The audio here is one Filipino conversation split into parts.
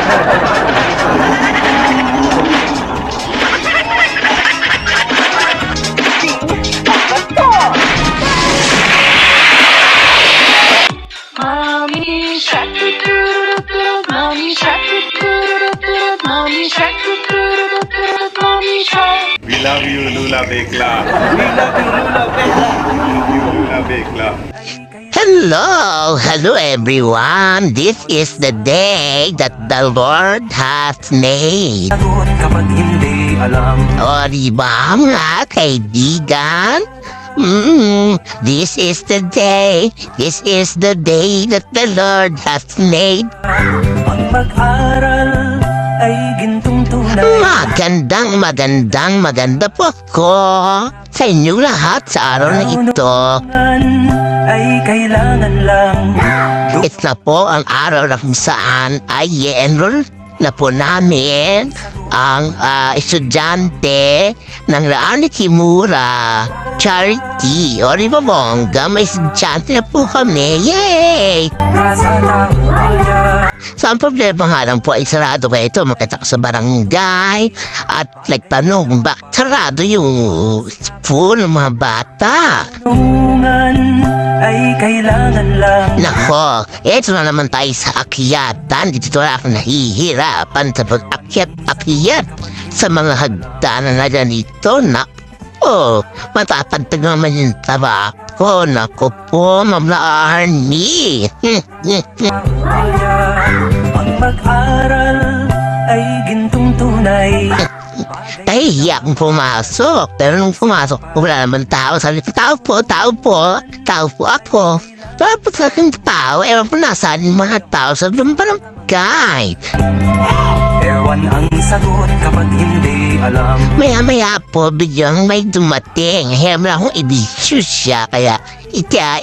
Mommy shark doo doo doo doo, mommy shark doo doo doo doo, mommy shark doo doo doo doo, mommy shark. We love you, Lula Bekla. We love you, Lula Bella. Lula Bekla. Hello everyone. This is the day that the Lord hath made. Sagot kapag hindi alam. O diba mga kaibigan? This is the day. This is the day that the Lord hath made. Ang mag-aral ay gintong tunay. Maganda po ko sa inyo lahat sa araw na ito. Ay kailangan lang. Ito na po ang araw na kung saan ay i-enroll na po namin ang estudyante ng Rani Kimura Charity. O di ba bongga, may estudyante na po kami. Yay! Nasa tao niya. So ang problema nga lang po ay sarado kayo ito makita ko sa barangay at nagtanong bakit sarado yung pool ng mga bata. Tulungan ay kailangan lang. Nako, eto na naman tayo sa akyatan. Dito na ako nahihirapan sa pag-akyat sa mga hagdanan na ganito. Nako, matapantag naman yung taba ko. Nako po, Ma'am Arnie. Ang mag-aral ay gintong tunay. Nahihiya akong pumasok. Pero nung pumasok, wala naman tao. Sabi ko, tao po ako. Tapos sa aking tao, ewan po nasaan yung mga tao sa barangay. Ewan ang sagot kapag hindi alam. Maya-maya po, bigyang may dumating. Kaya mo akong i-issue siya. Kaya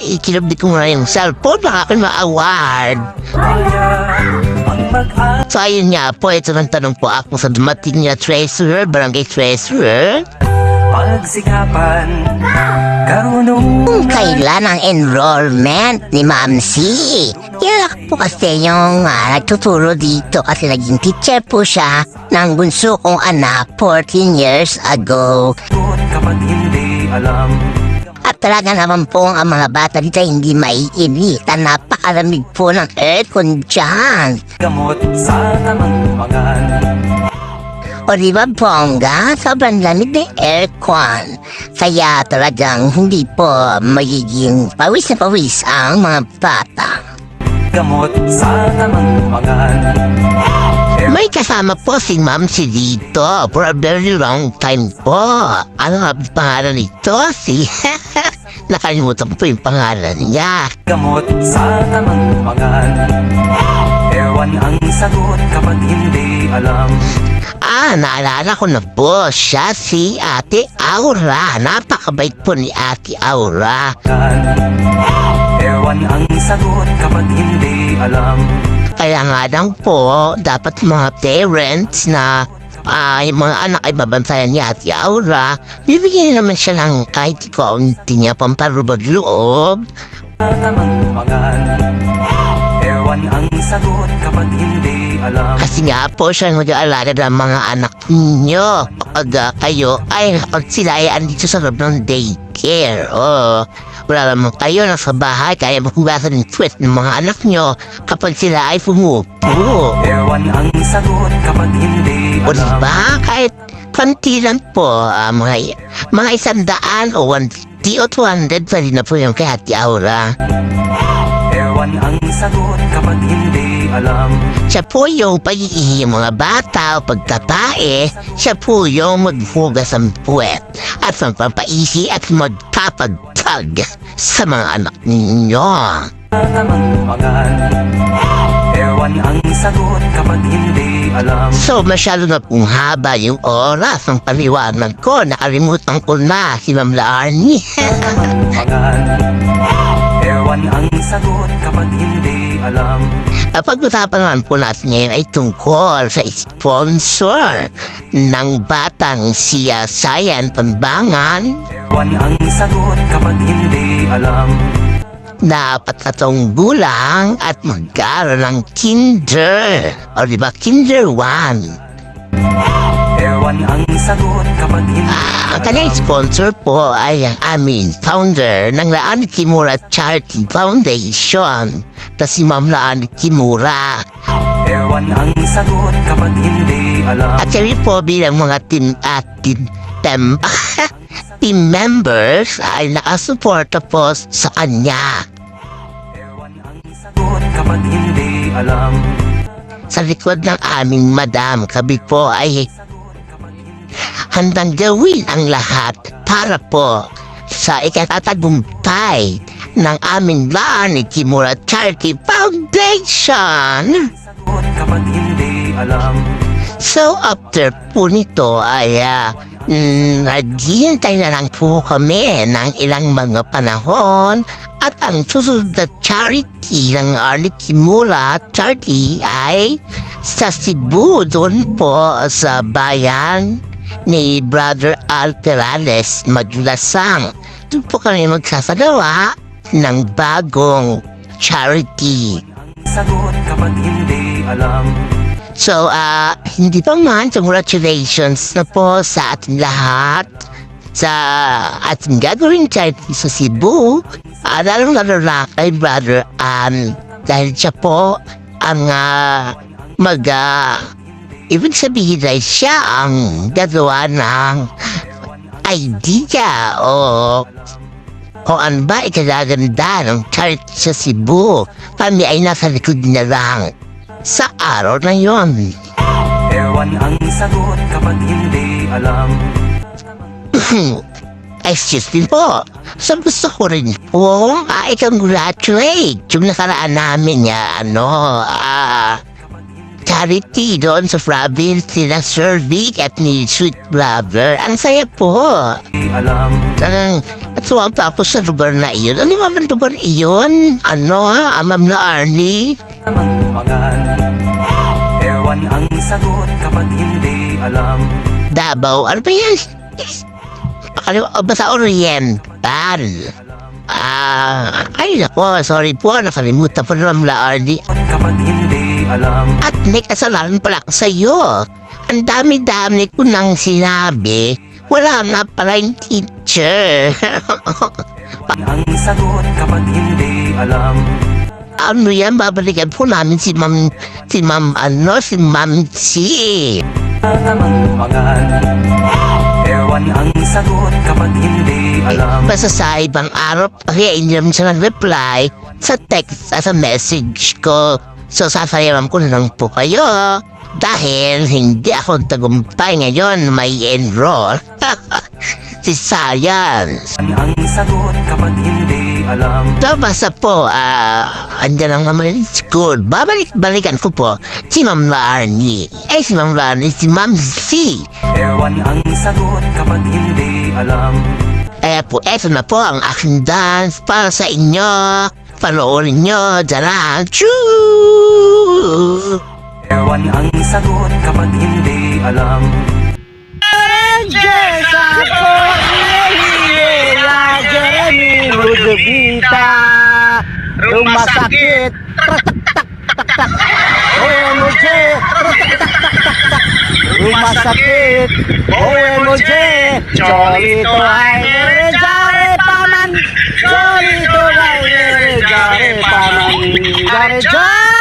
ikinabdi ko muna yung cellphone. Baka ako ma-award. Ang mag-aral So ayun nga po, ito ng tanong po ako sa dumating na treasurer, barangay treasurer. pagsikapan. Karunong Kailan ang enrollment ni Ma'am C? Yan po kasi yung nagtuturo dito kasi naging teacher po siya ng bunso kong anak 14 years ago. sagot kapag hindi alam. At talaga naman po ang mga bata dito hindi maiinita. Napakalamig po ng aircon dyan. Gamot sa tamang pangan. O diba bongga? Sobrang lamig ng aircon. Kaya talagang hindi po magiging pawis na pawis ang mga bata. Gamot sa tamang pangan. May kasama po si Ma'am si dito for a very long time po. Ano nga ba pangalan nito? Si... Nakalimutan po yung pangalan niya. Gamot sa tamang pangan. Ewan ang sagot kapag hindi alam. Naalala ko na po siya si Ate Aura. Napakabait po ni Ate Aura. Ewan ang sagot kapag hindi alam. Kaya nga lang po, dapat mga parents na yung mga anak ay babantayan ni Ate Aura, bibigyan naman siya ng kahit kaunti niya pamparubad-loob. Tamang pangan. Ewan ang sagot kapag hindi alam. Kasi nga po siya mag-aalala ng mga anak ninyo. Kapag kapag sila ay andito sa loob ng daycare. Wala naman kayo nasa bahay, kaya mahugasan ng twist ng mga anak nyo kapag sila ay pumupo. Ewan ang sagot kapag hindi O alam. diba? Kahit konti lang po, mga 100 o 150 o 200 pa rin na po yung kay Ate Aura. Ewan ang sagot kapag hindi alam. Siya po yung pag-iihi mga bata o pagtatae, siya po yung maghugas ng puwet at magpapaisi at magpapagtag sa mga anak ninyo. Tamang pangan. Ewan ang sagot kapag hindi alam. So masyado na pong haba yung oras ng paliwanag ko, nakalimutan ko na si Ma'am Arnie. Pangan. Ewan ang sagot kapag hindi alam. Pag-usapan naman po natin ngayon ay tungkol sa sponsor ng batang siya Sayan Pambangan. Ewan ang sagot kapag hindi alam. na 4 gulang at magkaroon ng kinder. O diba, kinder 1. Ewan ang sagot kapag hindi Ang kanyang sponsor po ay ang aming founder ng Laani Kimura Charity Foundation na si Ma'am Laani Kimura. Ewan ang sagot kapag hindi alam. At kami po bilang mga team members ay nakasuporta po sa kanya. Ewan ang sagot kapag hindi alam. Sa likod ng aming madam, kami po ay handang gawin ang lahat para po sa ikatatagumpay ng aming Laani Kimura Charity Foundation. Sagot kapag hindi alam. So after po nito ay naghihintay na lang po kami ng ilang mga panahon at ang susunod na charity ng Laani Kimura Charity ay sa Cebu, doon po sa bayan ni Brother Al Perales, Madulasang. Doon po kami magsasagawa ng bagong charity. Sagot kapag hindi alam. So, hindi pa man, congratulations na po sa ating lahat sa ating gagawin charity sa Cebu. Lalong-lalo na kay Brother dahil siya po ang ibig sabihin ay siya ang gagawa ng idea o kung ano ba ikagaganda ng charity sa Cebu. Kami ay nasa likod na lang sa araw na yon. Ewan ang sagot kapag hindi alam. Excuse me po. So gusto ko rin po i-congratulate yung nakaraan namin charity doon sa province nila Sir Vic at ni Sweet Brother. Ang saya po. Alam. Talagang at tapos sa lugar na iyon. Ano naman lugar iyon? Ma'am na Arnie? Mangumangan. Ewan ang sagot kapag hindi alam. Davao. Ano ba yan? Basta Oriental. Ay nako, sorry po, nakalimutan po naman la Arnie. Kapag hindi alam. At may kasalanan pala sa iyo. Ang dami-dami ko nang sinabi. Wala nga pala yung teacher. Ang sagot kapag hindi alam. Ano yan, babalikan po namin si Ma'am C. Mangumangan. Ewan ang sagot kapag hindi alam. Basta sa ibang araw, kaya hindi naman siya nag-reply sa text at sa message ko. So sasayawan ko na lang po kayo dahil hindi ako tagumpay ngayon may enroll. Si Science. Ang sagot kapag hindi alam. So basta po, andyan lang naman yung school. Balikan ko po si Ma'am Larnie. Si Ma'am Larnie, si Ma'am C. Ewan ang sagot kapag hindi alam. Kaya po, eto na po ang aking dance para sa inyo. Panoorin nyo, dyan. Choo! Ewan ang sagot kapag hindi alam. Rangers ako inihila Jeremy Rudevita Rumasakit tak-tak-tak-tak-tak OMG Rumasakit OMG Cholito ay nirejare paman Cholito ay nirejare paman Jare-jare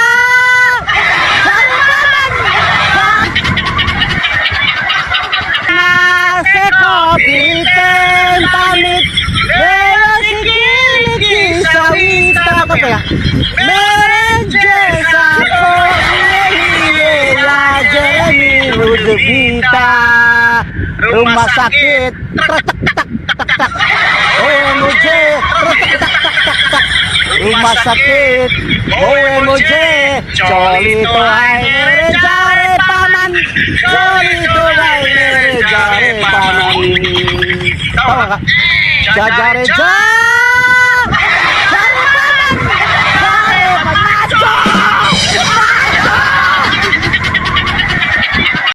Bitin pamit Pero sikiliki sa wita Apa kaya? Merenjes ako Inihila Jeremy Rudevita Rumah sakit Tak-tak-tak-tak-tak OMG Tak-tak-tak-tak-tak Rumah sakit OMG Cholito ay nirejare paman Cholito ay nirejare paman Tawa ka? Jare-jare